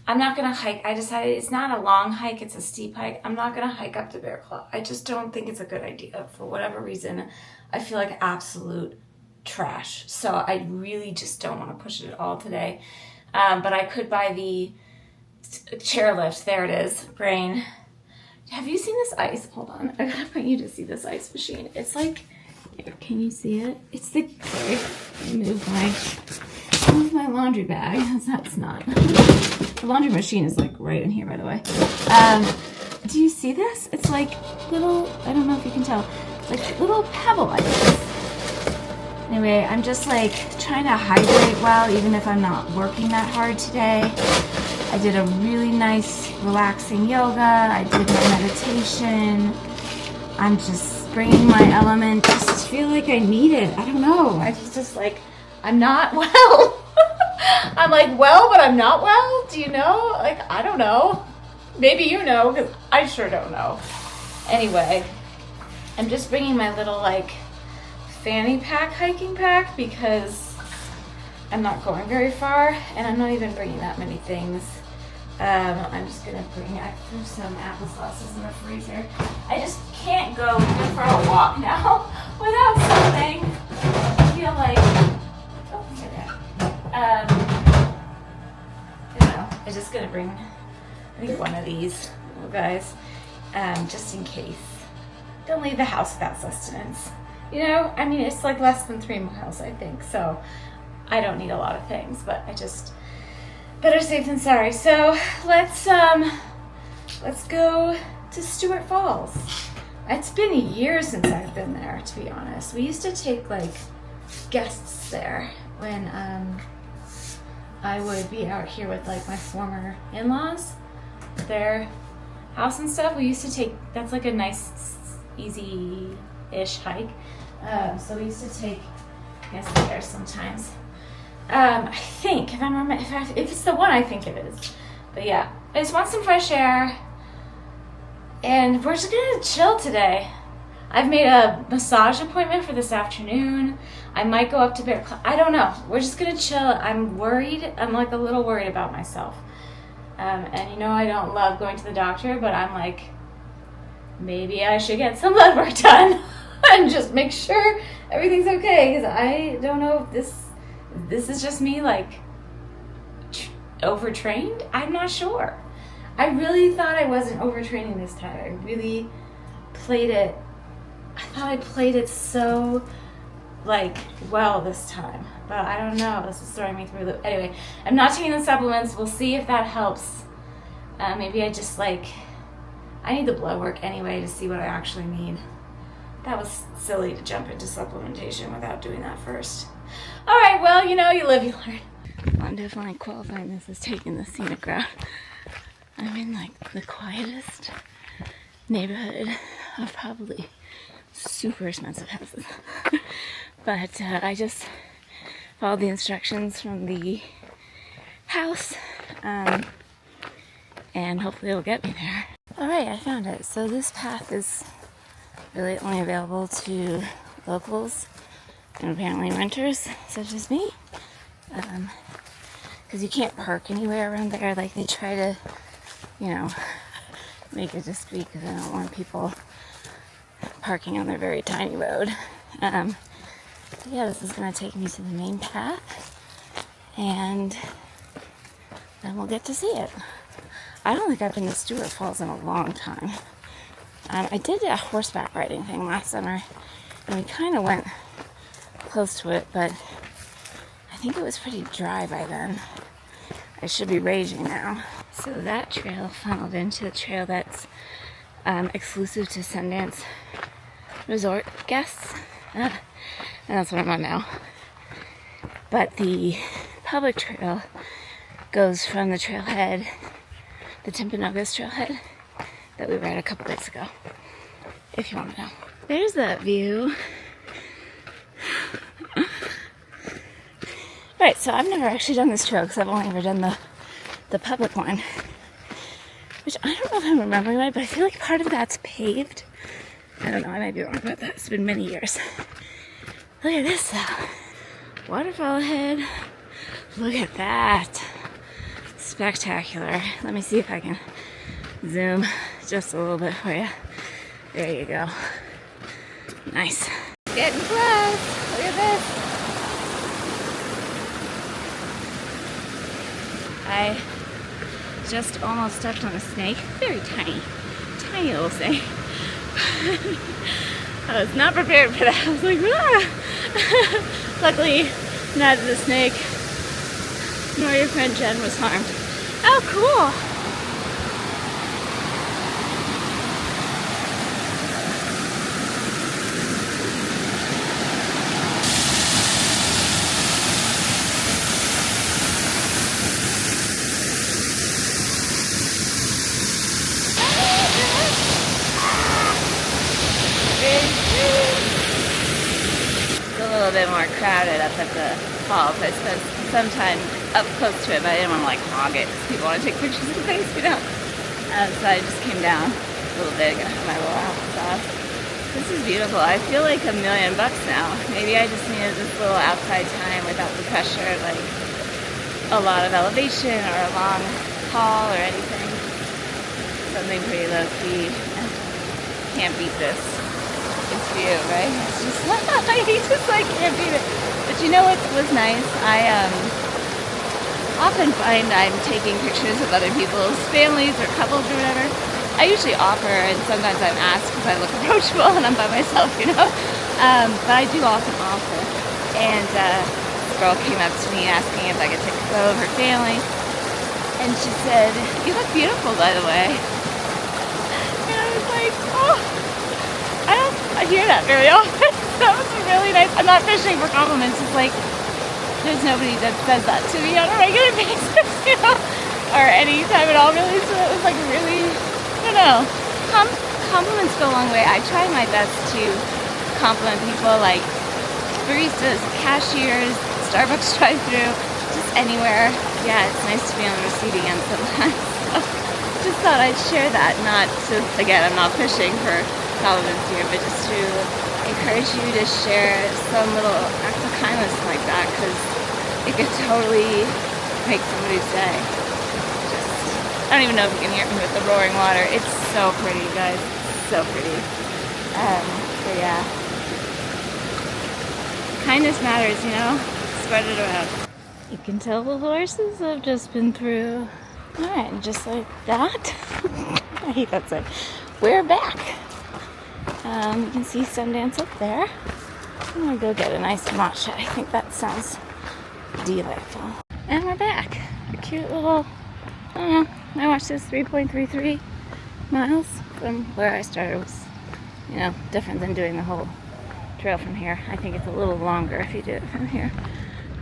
Speaker 1: I'm not going to hike. I decided it's not a long hike. It's a steep hike. I'm not going to hike up to Bearclaw. I just don't think it's a good idea. For whatever reason, I feel like absolute trash. So I really just don't want to push it at all today. But I could buy the chairlift. There it is. Brain. Have you seen this ice? Hold on. I gotta want you to see this ice machine. It's like, here, can you see it? It's the, sorry, let me move my laundry bag. That's not. The laundry machine is like right in here, by the way. Do you see this? It's like little, I don't know if you can tell, like little pebble items. Anyway, I'm just like trying to hydrate well, even if I'm not working that hard today. I did a really nice relaxing yoga. I did my meditation. I'm just bringing my element. I just feel like I need it. I don't know. I just like, I'm not well. I'm like well, but I'm not well. Do you know? Like, I don't know. Maybe you know, because I sure don't know. Anyway, I'm just bringing my little like fanny pack hiking pack because I'm not going very far and I'm not even bringing that many things. I'm just gonna bring, I threw some applesauces in the freezer. I just can't go even for a walk now without something. I feel like, oh, look at that. I don't know, I'm just gonna bring, I think one of these little guys, just in case. Don't leave the house without sustenance. You know, I mean, it's like less than 3 miles, I think, so I don't need a lot of things, but I just, better safe than sorry. So let's go to Stewart Falls. It's been years since I've been there, to be honest. We used to take like guests there when I would be out here with like my former in-laws, their house and stuff. We used to take, that's like a nice, easy-ish hike. So we used to take guests there sometimes. I think, if it's the one, I think it is. But yeah, I just want some fresh air. And we're just gonna chill today. I've made a massage appointment for this afternoon. I might go up to Bearclaw. I don't know. We're just gonna chill. I'm worried. I'm like a little worried about myself. And you know I don't love going to the doctor, but I'm like, maybe I should get some blood work done and just make sure everything's okay. Because I don't know if this is just me like overtrained. I'm not sure. I really thought I wasn't overtraining this time. I really played it. I thought I played it so like well this time, but I don't know. This is throwing me through the. Anyway, I'm not taking the supplements. We'll see if that helps. Maybe I just like. I need the blood work anyway to see what I actually need. That was silly to jump into supplementation without doing that first. All right, well, you know, you live, you learn. Well, I'm definitely qualifying this as taking the scenic route. I'm in like the quietest neighborhood of probably super expensive houses. But I just followed the instructions from the house, and hopefully it'll get me there. All right, I found it. So this path is really only available to locals and apparently renters such as me, because you can't park anywhere around there. Like they try to, you know, make it just be because I don't want people parking on their very tiny road. Yeah, this is going to take me to the main path, and then we'll get to see it. I don't think I've been to Stewart Falls in a long time. I did a horseback riding thing last summer, and we kind of went close to it, but I think it was pretty dry by then. I should be raging now. So that trail funneled into the trail that's exclusive to Sundance resort guests, and that's what I'm on now. But the public trail goes from the trailhead, the Timpanagos trailhead that we rode a couple days ago, if you want to know. There's that view. Right, so I've never actually done this trail because I've only ever done the public one, which I don't know if I'm remembering right, but I feel like part of that's paved. I don't know, I might be wrong about that. It's been many years. Look at this though. Waterfall ahead. Look at that. Spectacular. Let me see if I can zoom just a little bit for you. There you go. Nice. Getting close. Look at this. I just almost stepped on a snake. Very tiny, tiny little snake. I was not prepared for that. I was like, ah! Luckily, neither the snake nor your friend Jen was harmed. Oh, cool. bit more crowded up at the falls. I spent some time up close to it, but I didn't want to like hog it because people want to take pictures of the place, you know. So I just came down a little bit, got my little applesauce. This is beautiful. I feel like $1 million now. Maybe I just needed this little outside time without the pressure of like a lot of elevation or a long haul or anything. Something pretty low key. Can't beat this. It's view, right? It's just you just like can't beat it. But you know what was nice? I often find I'm taking pictures of other people's families or couples or whatever. I usually offer, and sometimes I'm asked because I look approachable and I'm by myself, you know. But I do often offer. And this girl came up to me asking if I could take a photo of her family. And she said, "You look beautiful, by the way." And I was like, oh, I hear that very often. That was really nice. I'm not fishing for compliments. It's like, there's nobody that says that to me on a regular basis, you know, or any time at all, really. So it was like really, I don't know. Compliments go a long way. I try my best to compliment people, like baristas, cashiers, Starbucks drive-through, just anywhere. Yeah, it's nice to be on the receiving end sometimes. So just thought I'd share that. Not to, again, I'm not fishing for compliments here, but just to encourage you to share some little act of kindness like that, because it could totally make somebody's day. I don't even know if you can hear me with the roaring water. It's so pretty, guys. So pretty. So yeah. Kindness matters, you know? Spread it around. You can tell the horses have just been through. Alright, just like that. I hate that saying. We're back. You can see Sundance up there. I'm gonna go get a nice matcha. I think that sounds delightful. And we're back. A cute little, I don't know, I watched this 3.33 miles from where I started. Was, you know, different than doing the whole trail from here. I think it's a little longer if you do it from here.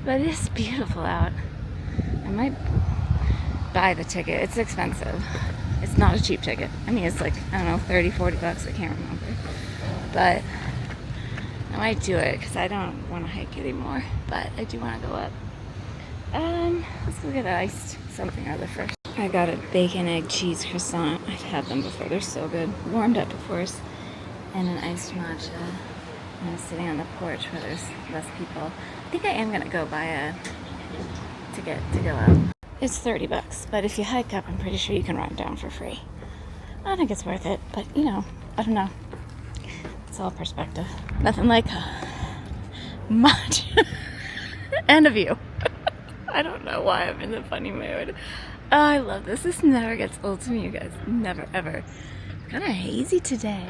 Speaker 1: But it's beautiful out. I might buy the ticket. It's expensive. It's not a cheap ticket. I mean, it's like, I don't know, 30, 40 bucks. I can't remember. But I might do it because I don't want to hike anymore. But I do want to go up. Let's go get an iced something or other first. I got a bacon, egg, cheese croissant. I've had them before. They're so good. Warmed up, of course. And an iced matcha. I'm sitting on the porch where there's less people. I think I am going to go buy a ticket to go up. It's 30 bucks, but if you hike up, I'm pretty sure you can ride down for free. I think it's worth it, but you know, I don't know. It's all perspective. Nothing like much and a view. I don't know why I'm in the funny mood. Oh, I love this. This never gets old to me, you guys. Never, ever. Kind of hazy today.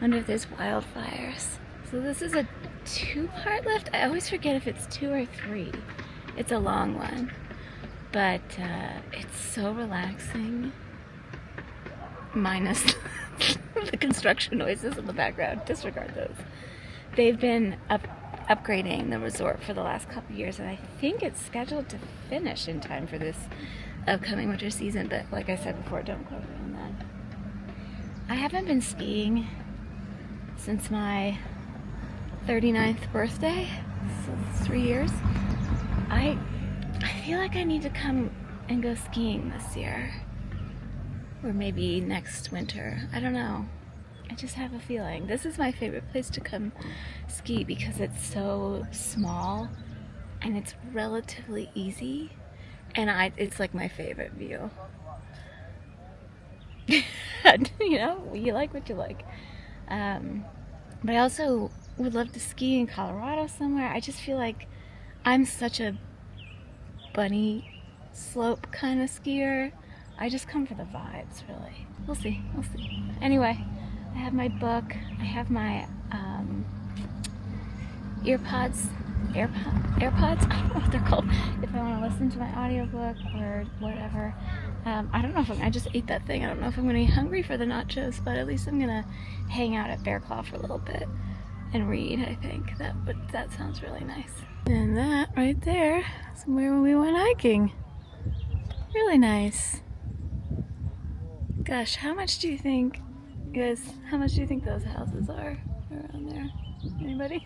Speaker 1: Wonder if there's wildfires. So this is a 2-part lift. I always forget if it's 2 or 3. It's a long one. But it's so relaxing. Minus the construction noises in the background. Disregard those. They've been upgrading the resort for the last couple of years, and I think it's scheduled to finish in time for this upcoming winter season. But like I said before, don't quote me on that. I haven't been skiing since my 39th birthday, so 3 years. I feel like I need to come and go skiing this year. Or maybe next winter. I don't know. I just have a feeling. This is my favorite place to come ski because it's so small and it's relatively easy. And it's like my favorite view. You know, you like what you like. But I also would love to ski in Colorado somewhere. I just feel like I'm such a bunny slope kind of skier. I just come for the vibes, really. We'll see. Anyway, I have my book. I have my AirPods. I don't know what they're called. If I want to listen to my audiobook or whatever. I don't know if I just ate that thing. I don't know if I'm going to be hungry for the nachos, but at least I'm going to hang out at Bearclaw for a little bit and read, I think. That sounds really nice. And that right there is where we went hiking. Really nice. Gosh, how much do you think, guys, how much do you think those houses are around there? Anybody?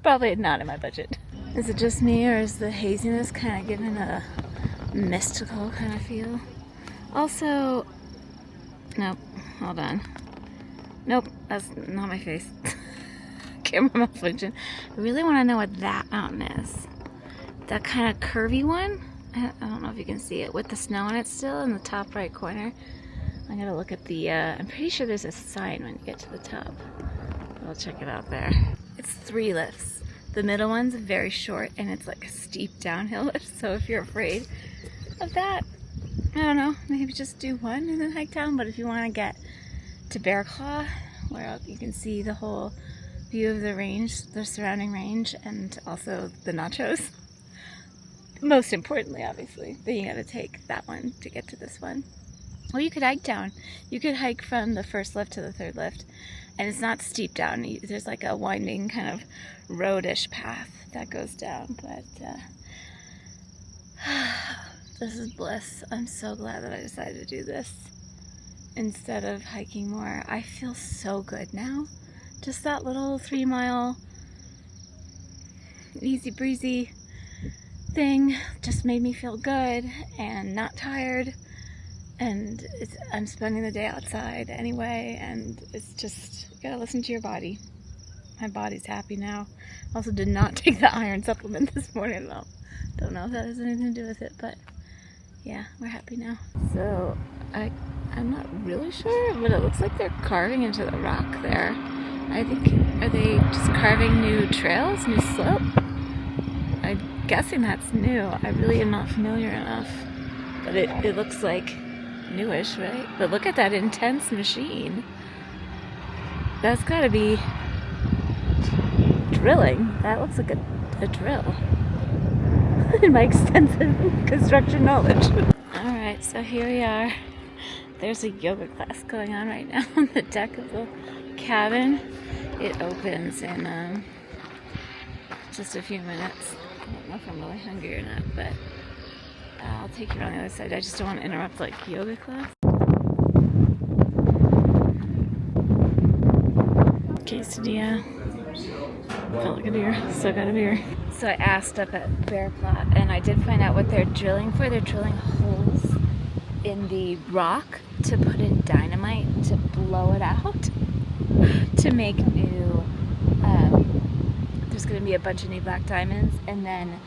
Speaker 1: Probably not in my budget. Is it just me, or is the haziness kind of giving a mystical kind of feel? Also, nope, hold on. Nope, that's not my face. Camera malfunction. I really want to know what that mountain is. That kind of curvy one? I don't know if you can see it with the snow on it still in the top right corner. I'm gonna look at the, I'm pretty sure there's a sign when you get to the top. I'll check it out there. It's 3 lifts. The middle one's very short and it's like a steep downhill lift. So if you're afraid of that, I don't know, maybe just do one and then hike down. But if you want to get to Bearclaw, where you can see the whole view of the range, the surrounding range, and also the nachos, most importantly, obviously, then you gotta take that one to get to this one. Or you could hike down. You could hike from the first lift to the third lift, and it's not steep down. There's like a winding kind of roadish path that goes down, but this is bliss. I'm so glad that I decided to do this instead of hiking more. I feel so good now. Just that little 3-mile easy breezy thing just made me feel good and not tired. And I'm spending the day outside anyway, and it's just, you gotta listen to your body. My body's happy now. Also did not take the iron supplement this morning though. Don't know if that has anything to do with it, but yeah, we're happy now. So I'm not really sure, but it looks like they're carving into the rock there. I think, are they just carving new trails, new slope? I'm guessing that's new. I really am not familiar enough, but it looks like newish, right? But look at that intense machine. That's gotta be drilling. That looks like a drill in my extensive construction knowledge. Alright, so here we are. There's a yoga class going on right now on the deck of the cabin. It opens in just a few minutes. I don't know if I'm really hungry or not, but I'll take you around the other side. I just don't want to interrupt like yoga class. Quesadilla. Felt like a beer. Still got a beer. So I asked up at Bearclaw, and I did find out what they're drilling for. They're drilling holes in the rock to put in dynamite to blow it out to make new. There's going to be a bunch of new black diamonds, and then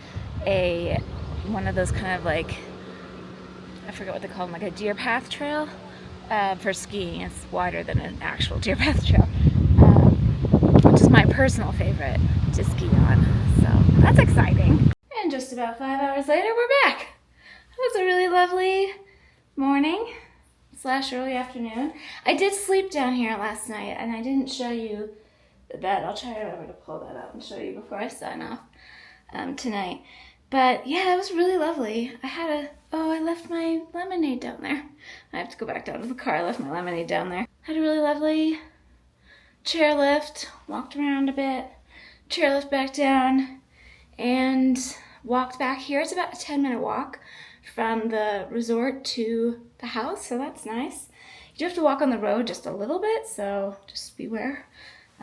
Speaker 1: one of those kind of like, I forget what they call them, like a deer path trail for skiing. It's wider than an actual deer path trail, which is my personal favorite to ski on. So that's exciting. And just about 5 hours later, we're back. It was a really lovely morning / early afternoon. I did sleep down here last night, and I didn't show you the bed. I'll try to remember to pull that out and show you before I sign off tonight. But yeah, it was really lovely. I left my lemonade down there. I have to go back down to the car. I left my lemonade down there. Had a really lovely chairlift, walked around a bit, chairlift back down, and walked back here. It's about a 10-minute walk from the resort to the house, so that's nice. You do have to walk on the road just a little bit, so just beware.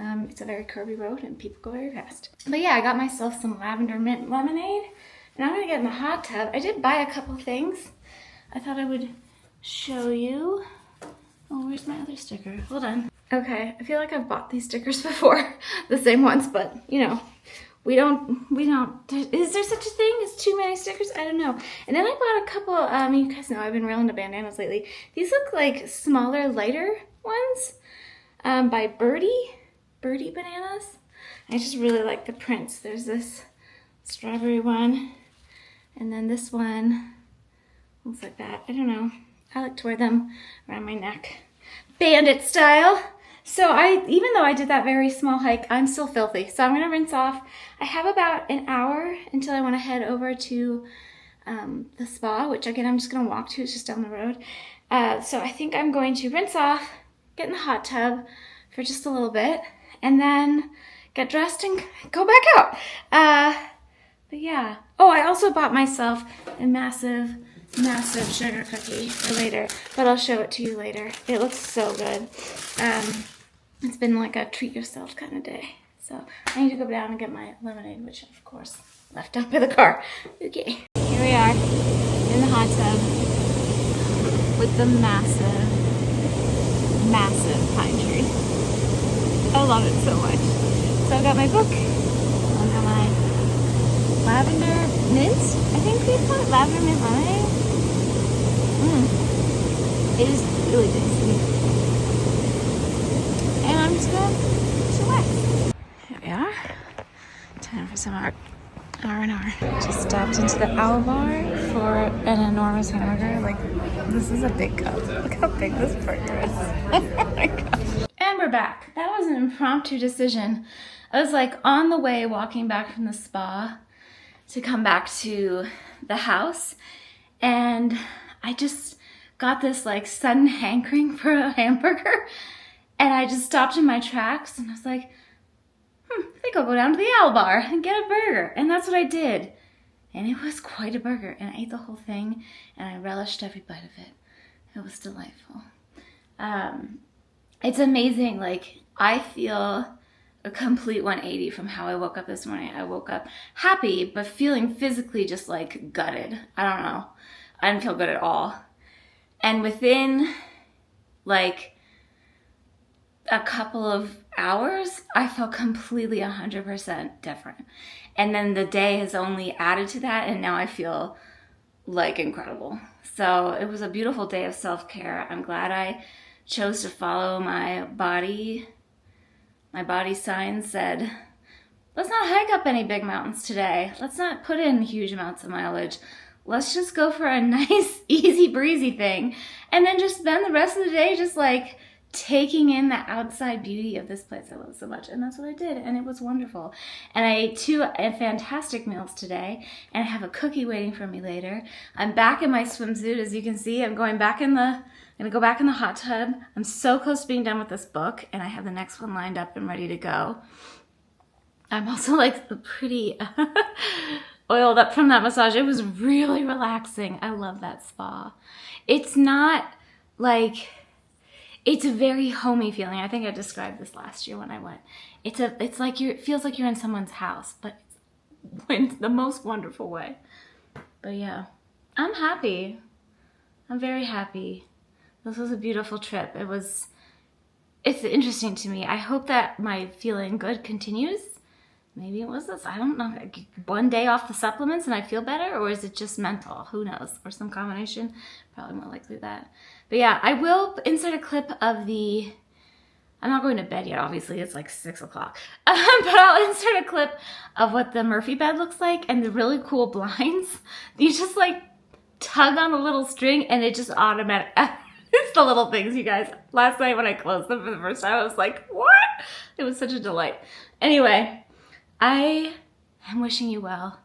Speaker 1: It's a very curvy road and people go very fast. But yeah, I got myself some lavender mint lemonade, and I'm gonna get in the hot tub. I did buy a couple things I thought I would show you. Oh, where's my other sticker? Hold on. Okay, I feel like I've bought these stickers before, the same ones, but you know, we don't, is there such a thing as too many stickers? I don't know. And then I bought a couple, you guys know I've been real into bandanas lately. These look like smaller, lighter ones by Birdie bananas. I just really like the prints. There's this strawberry one, and then this one looks like that. I don't know. I like to wear them around my neck, bandit style. So even though I did that very small hike, I'm still filthy. So I'm gonna rinse off. I have about an hour until I wanna head over to the spa, which again, I'm just gonna walk to, it's just down the road. So I think I'm going to rinse off, get in the hot tub for just a little bit, and then get dressed and go back out. But yeah. Oh, I also bought myself a massive sugar cookie for later, but I'll show it to you later. It looks so good. It's been like a treat yourself kind of day. So So I need to go down and get my lemonade, which of course left up in the car. Okay. Here we are in the hot tub with the massive, massive pine tree. I love it so much. So I got my book. I got my lavender mint. I think we call it lavender mint lemonade. It is really tasty. And I'm just gonna chillax. Here we are. Time for some R&R. Just stopped into the Owl Bar for an enormous hamburger. Like, this is a big cup. Look how big this burger is. Oh my gosh. And we're back. That was an impromptu decision. I was like on the way walking back from the spa to come back to the house, and I just got this like sudden hankering for a hamburger, and I just stopped in my tracks and I was like, I think I'll go down to the Owl Bar and get a burger. And that's what I did. And it was quite a burger. And I ate the whole thing and I relished every bite of it. It was delightful. It's amazing. Like, I feel a complete 180 from how I woke up this morning. I woke up happy, but feeling physically just like gutted. I don't know. I didn't feel good at all. And within like a couple of hours, I felt completely 100% different. And then the day has only added to that, and now I feel like incredible. So it was a beautiful day of self-care. I'm glad I chose to follow my body. My body sign said, let's not hike up any big mountains today. Let's not put in huge amounts of mileage. Let's just go for a nice, easy breezy thing. And then just spend the rest of the day just like taking in the outside beauty of this place I love so much. And that's what I did, and it was wonderful. And I ate two fantastic meals today, and I have a cookie waiting for me later. I'm back in my swimsuit, as you can see. I'm gonna go back in the hot tub. I'm so close to being done with this book, and I have the next one lined up and ready to go. I'm also like pretty oiled up from that massage. It was really relaxing. I love that spa. It's not like, it's a very homey feeling. I think I described this last year when I went. It's like it feels like you're in someone's house, but in the most wonderful way. But yeah, I'm happy. I'm very happy. This was a beautiful trip. It's interesting to me. I hope that my feeling good continues. Maybe it was this, I don't know, one day off the supplements and I feel better, or is it just mental? Who knows? Or some combination? Probably more likely that. But yeah, I will insert a clip of I'm not going to bed yet, obviously, it's like 6 o'clock. But I'll insert a clip of what the Murphy bed looks like and the really cool blinds. You just like tug on the little string and it just automatic. It's the little things, you guys. Last night when I closed them for the first time, I was like, what? It was such a delight. Anyway, I am wishing you well.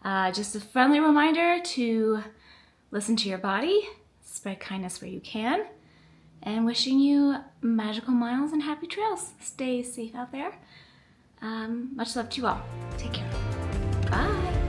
Speaker 1: Just a friendly reminder to listen to your body, spread kindness where you can, and wishing you magical miles and happy trails. Stay safe out there. Much love to you all. Take care. Bye.